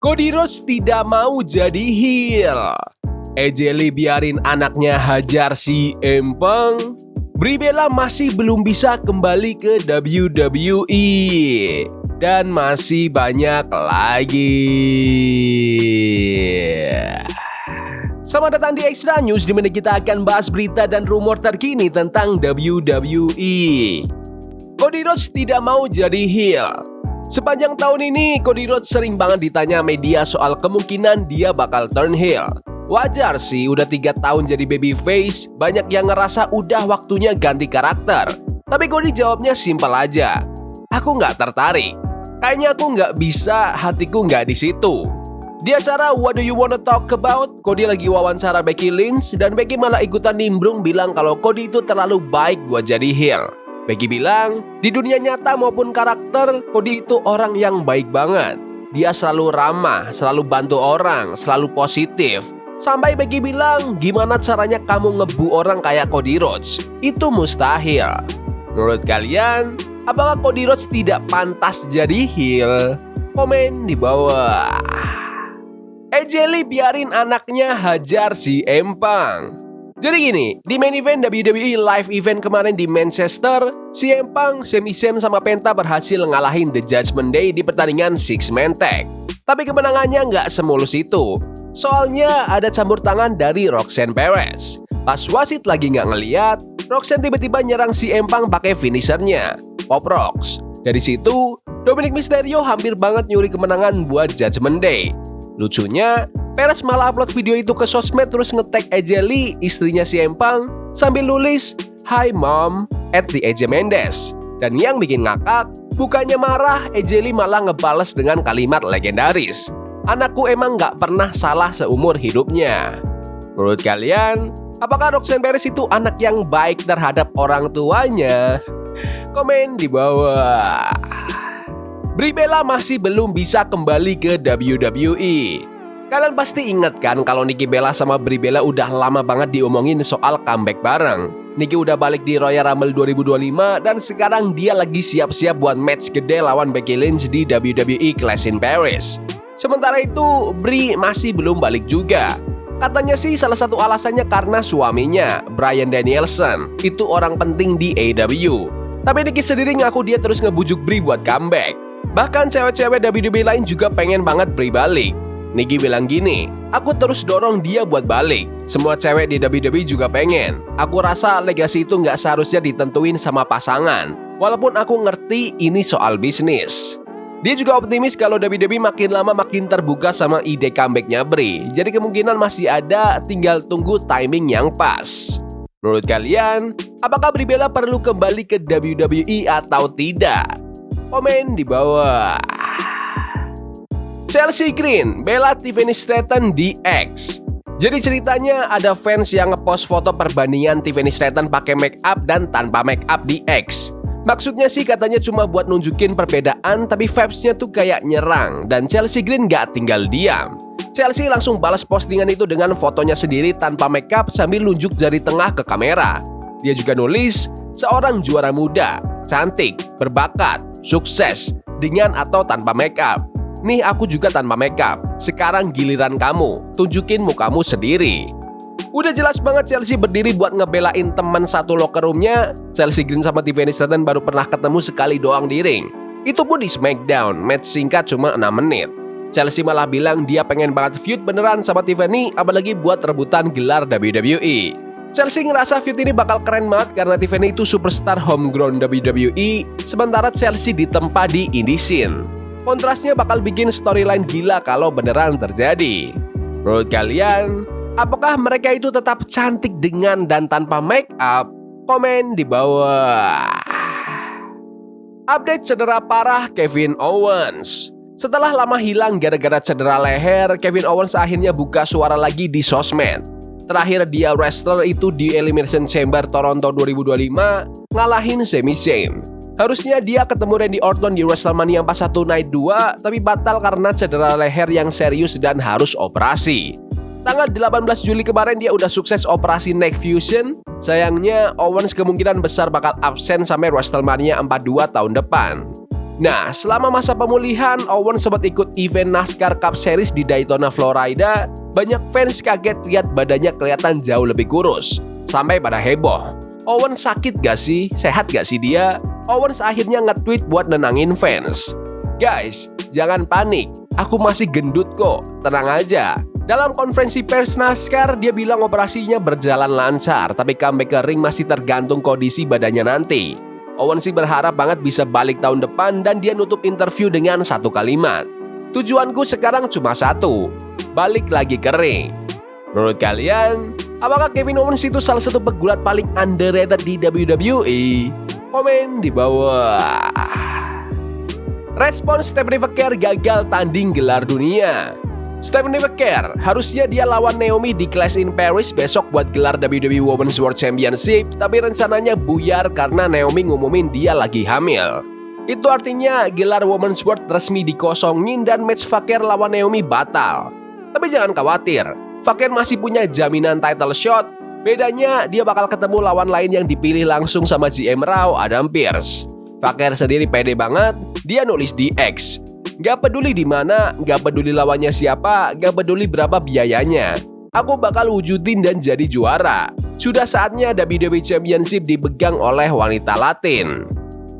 Cody Rhodes tidak mau jadi heel. AJ Lee biarin anaknya hajar si Empang. Brie Bella masih belum bisa kembali ke WWE. Dan masih banyak lagi. Selamat datang di Extra News, di mana kita akan bahas berita dan rumor terkini tentang WWE. Cody Rhodes tidak mau jadi heel. Sepanjang tahun ini, Cody Rhodes sering banget ditanya media soal kemungkinan dia bakal turn heel. Wajar sih, udah 3 tahun jadi babyface, banyak yang ngerasa udah waktunya ganti karakter. Tapi Cody jawabnya simpel aja, aku nggak tertarik. Kayaknya aku nggak bisa, hatiku nggak di situ. Di acara What Do You Wanna Talk About, Cody lagi wawancara Becky Lynch, dan Becky malah ikutan nimbrung bilang kalau Cody itu terlalu baik buat jadi heel. Becky bilang, di dunia nyata maupun karakter, Cody itu orang yang baik banget. Dia selalu ramah, selalu bantu orang, selalu positif. Sampai Becky bilang, gimana caranya kamu ngebu orang kayak Cody Rhodes? Itu mustahil. Menurut kalian, apakah Cody Rhodes tidak pantas jadi heel? Komen di bawah. AJ Lee biarin anaknya hajar si Empang. Jadi gini, di main event WWE Live Event kemarin di Manchester, si Empang, Sami Zayn sama Penta berhasil ngalahin The Judgment Day di pertandingan Six Man Tag. Tapi kemenangannya nggak semulus itu. Soalnya ada campur tangan dari Roxanne Perez. Pas wasit lagi nggak ngeliat, Roxanne tiba-tiba nyerang si Empang pakai finishernya, Pop Rocks. Dari situ, Dominic Mysterio hampir banget nyuri kemenangan buat Judgment Day. Lucunya, Perez malah upload video itu ke sosmed terus nge-tag AJ Lee, istrinya si Empang, sambil nulis, "Hi Mom," @the AJ Mendes. Dan yang bikin ngakak, bukannya marah, AJ Lee malah ngebales dengan kalimat legendaris, "Anakku emang gak pernah salah seumur hidupnya." Menurut kalian, apakah Roxanne Perez itu anak yang baik terhadap orang tuanya? Komen di bawah. Brie Bella masih belum bisa kembali ke WWE. Kalian pasti inget kan kalau Nikki Bella sama Brie Bella udah lama banget diomongin soal comeback bareng. Nikki udah balik di Royal Rumble 2025 dan sekarang dia lagi siap-siap buat match gede lawan Becky Lynch di WWE Clash in Paris. Sementara itu, Brie masih belum balik juga. Katanya sih salah satu alasannya karena suaminya, Bryan Danielson, itu orang penting di AEW. Tapi Nikki sendiri ngaku dia terus ngebujuk Brie buat comeback. Bahkan cewek-cewek WWE lain juga pengen banget Brie balik. Nikki bilang gini, "Aku terus dorong dia buat balik. Semua cewek di WWE juga pengen. Aku rasa legasi itu nggak seharusnya ditentuin sama pasangan. Walaupun aku ngerti ini soal bisnis." Dia juga optimis kalau WWE makin lama makin terbuka sama ide comebacknya Brie. Jadi kemungkinan masih ada, tinggal tunggu timing yang pas. Menurut kalian, apakah Brie Bella perlu kembali ke WWE atau tidak? Komen di bawah. Chelsea Green bela Tiffany Stratton di X. Jadi ceritanya ada fans yang ngepost foto perbandingan Tiffany Stratton pakai make up dan tanpa make up di X. Maksudnya sih katanya cuma buat nunjukin perbedaan, tapi vibes-nya tuh kayak nyerang, dan Chelsea Green gak tinggal diam. Chelsea langsung balas postingan itu dengan fotonya sendiri tanpa make up sambil nunjuk jari tengah ke kamera. Dia juga nulis, "Seorang juara muda, cantik, berbakat, sukses, dengan atau tanpa make up. Nih aku juga tanpa make up. Sekarang giliran kamu, tunjukin mukamu sendiri." Udah jelas banget Chelsea berdiri buat ngebelain teman satu locker roomnya. Chelsea Green sama Tiffany Stratton baru pernah ketemu sekali doang di ring. Itu pun di SmackDown, match singkat cuma 6 menit. Chelsea malah bilang dia pengen banget feud beneran sama Tiffany, apalagi buat rebutan gelar WWE. Chelsea ngerasa feud ini bakal keren banget karena Tiffany itu superstar homegrown WWE, sementara Chelsea ditempa di indie scene. Kontrasnya bakal bikin storyline gila kalau beneran terjadi. Menurut kalian, apakah mereka itu tetap cantik dengan dan tanpa make up? Komen di bawah. Update cedera parah Kevin Owens. Setelah lama hilang gara-gara cedera leher, Kevin Owens akhirnya buka suara lagi di sosmed. Terakhir dia wrestler itu di Elimination Chamber Toronto 2025, ngalahin Sami Zayn. Harusnya dia ketemu Randy Orton di WrestleMania 41 Night 2, tapi batal karena cedera leher yang serius dan harus operasi. Tanggal 18 Juli kemarin dia udah sukses operasi neck fusion. Sayangnya Owens kemungkinan besar bakal absen sampai WrestleMania 42 tahun depan. Nah, selama masa pemulihan, Owens sempat ikut event NASCAR Cup Series di Daytona, Florida. Banyak fans kaget lihat badannya kelihatan jauh lebih kurus. Sampai pada heboh. Owens sakit gak sih? Sehat gak sih dia? Owens akhirnya nge-tweet buat nenangin fans. Guys, jangan panik. Aku masih gendut kok. Tenang aja. Dalam konferensi pers NASCAR, dia bilang operasinya berjalan lancar. Tapi comeback ke ring masih tergantung kondisi badannya nanti. Owens sih berharap banget bisa balik tahun depan dan dia nutup interview dengan satu kalimat. Tujuanku sekarang cuma satu, balik lagi ke ring. Menurut kalian, apakah Kevin Owens itu salah satu pegulat paling underrated di WWE? Komen di bawah. Respons Stephanie McMahon gagal tanding gelar dunia. Stephanie McMahon harusnya dia lawan Naomi di Clash in Paris besok buat gelar WWE Women's World Championship, tapi rencananya buyar karena Naomi ngumumin dia lagi hamil. Itu artinya gelar Women's World resmi dikosongin dan match Fakir lawan Naomi batal. Tapi jangan khawatir, Fakir masih punya jaminan title shot. Bedanya dia bakal ketemu lawan lain yang dipilih langsung sama GM Raw, Adam Pearce. Fakir sendiri pede banget, dia nulis di X. Gak peduli di mana, gak peduli lawannya siapa, gak peduli berapa biayanya. Aku bakal wujudin dan jadi juara. Sudah saatnya WWE Championship dipegang oleh wanita Latin.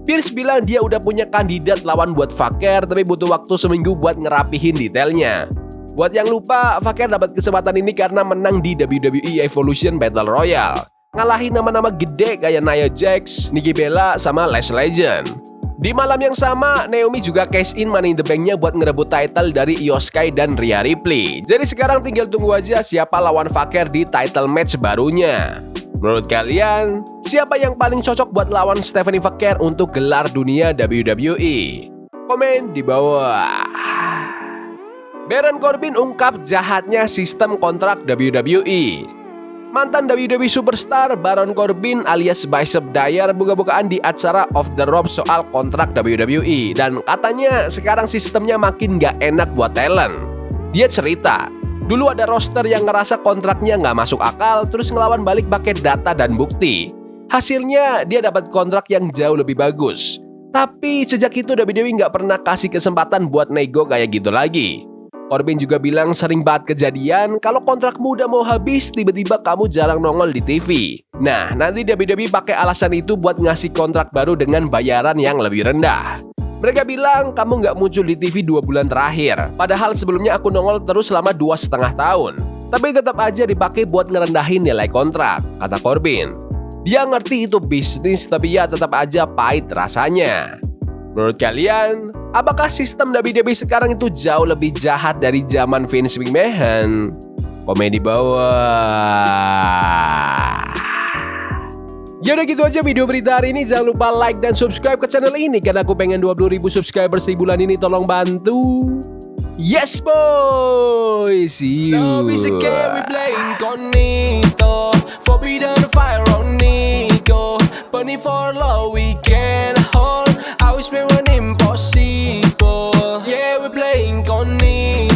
Pearce bilang dia udah punya kandidat lawan buat Fakir, tapi butuh waktu seminggu buat ngerapihin detailnya. Buat yang lupa, Fakir dapat kesempatan ini karena menang di WWE Evolution Battle Royale. Ngalahin nama-nama gede kayak Nia Jax, Nikki Bella, sama Lash Legend. Di malam yang sama, Naomi juga cash in Money in the Bank-nya buat ngerebut title dari Io Sky dan Rhea Ripley. Jadi sekarang tinggal tunggu aja siapa lawan Fakir di title match barunya. Menurut kalian, siapa yang paling cocok buat lawan Stephanie Fakir untuk gelar dunia WWE? Komen di bawah. Baron Corbin ungkap jahatnya sistem kontrak WWE. Mantan WWE Superstar Baron Corbin alias Bishop Dyer buka-bukaan di acara Off the Rope soal kontrak WWE. Dan katanya sekarang sistemnya makin gak enak buat talent. Dia cerita, dulu ada roster yang ngerasa kontraknya gak masuk akal terus ngelawan balik pakai data dan bukti. Hasilnya dia dapat kontrak yang jauh lebih bagus. Tapi sejak itu WWE gak pernah kasih kesempatan buat nego kayak gitu lagi. Corbin juga bilang sering banget kejadian kalau kontrakmu udah mau habis tiba-tiba kamu jarang nongol di TV. Nah, nanti WWE pakai alasan itu buat ngasih kontrak baru dengan bayaran yang lebih rendah. Mereka bilang kamu nggak muncul di TV 2 bulan terakhir, padahal sebelumnya aku nongol terus selama 2,5 tahun. Tapi tetap aja dipakai buat ngerendahin nilai kontrak, kata Corbin. Dia ngerti itu bisnis tapi ya tetap aja pahit rasanya. Menurut kalian, apakah sistem WWE sekarang itu jauh lebih jahat dari zaman Vince McMahon? Komen di bawah. Ya udah gitu aja video berita hari ini. Jangan lupa like dan subscribe ke channel ini karena aku pengen 20.000 subscribers di bulan ini. Tolong bantu. Yes boy, see you. Love is a game we play incognito. Forbidden fire on Nico. Burning for love we can hold. I wish we were impossible. Yeah, we play incognito.